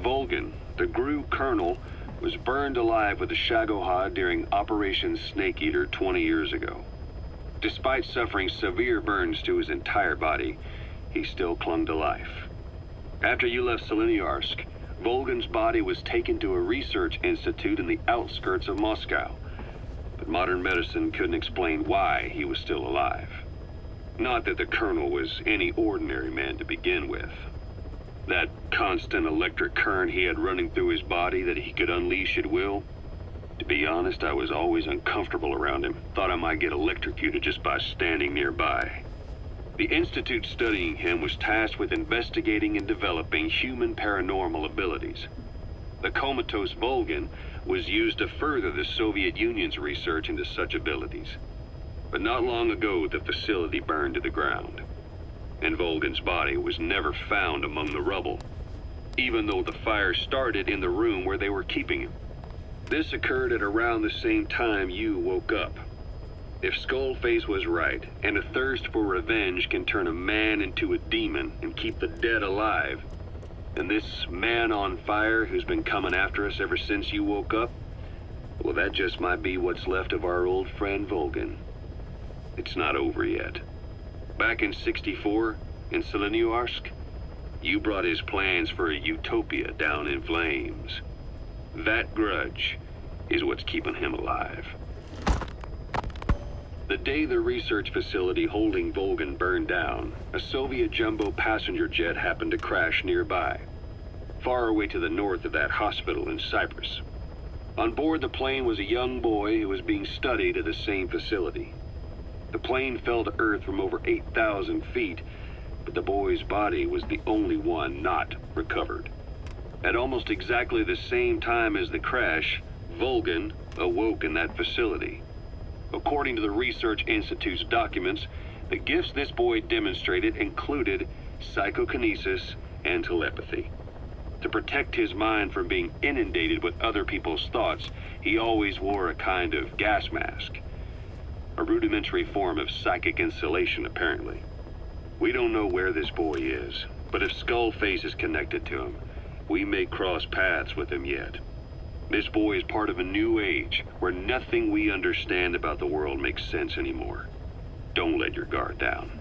Volgan, the GRU colonel, was burned alive with a Shagohod during Operation Snake Eater 20 years ago. Despite suffering severe burns to his entire body, he still clung to life. After you left Seleniarsk, Volgan's body was taken to a research institute in the outskirts of Moscow, but modern medicine couldn't explain why he was still alive. Not that the colonel was any ordinary man to begin with. That constant electric current he had running through his body that he could unleash at will. To be honest, I was always uncomfortable around him. Thought I might get electrocuted just by standing nearby. The institute studying him was tasked with investigating and developing human paranormal abilities. The comatose Volgan was used to further the Soviet Union's research into such abilities. But not long ago, the facility burned to the ground, and Volgan's body was never found among the rubble, even though the fire started in the room where they were keeping him. This occurred at around the same time you woke up. If Skullface was right, and a thirst for revenge can turn a man into a demon and keep the dead alive, then this man on fire who's been coming after us ever since you woke up, well, that just might be what's left of our old friend Volgan. It's not over yet. Back in '64, in Seleniarsk, you brought his plans for a utopia down in flames. That grudge is what's keeping him alive. The day the research facility holding Volgan burned down, a Soviet jumbo passenger jet happened to crash nearby, far away to the north of that hospital in Cyprus. On board the plane was a young boy who was being studied at the same facility. The plane fell to Earth from over 8,000 feet, but the boy's body was the only one not recovered. At almost exactly the same time as the crash, Volgan awoke in that facility. According to the Research Institute's documents, the gifts this boy demonstrated included psychokinesis and telepathy. To protect his mind from being inundated with other people's thoughts, he always wore a kind of gas mask. A rudimentary form of psychic insulation, apparently. We don't know where this boy is, but if Skullface is connected to him, we may cross paths with him yet. This boy is part of a new age where nothing we understand about the world makes sense anymore. Don't let your guard down.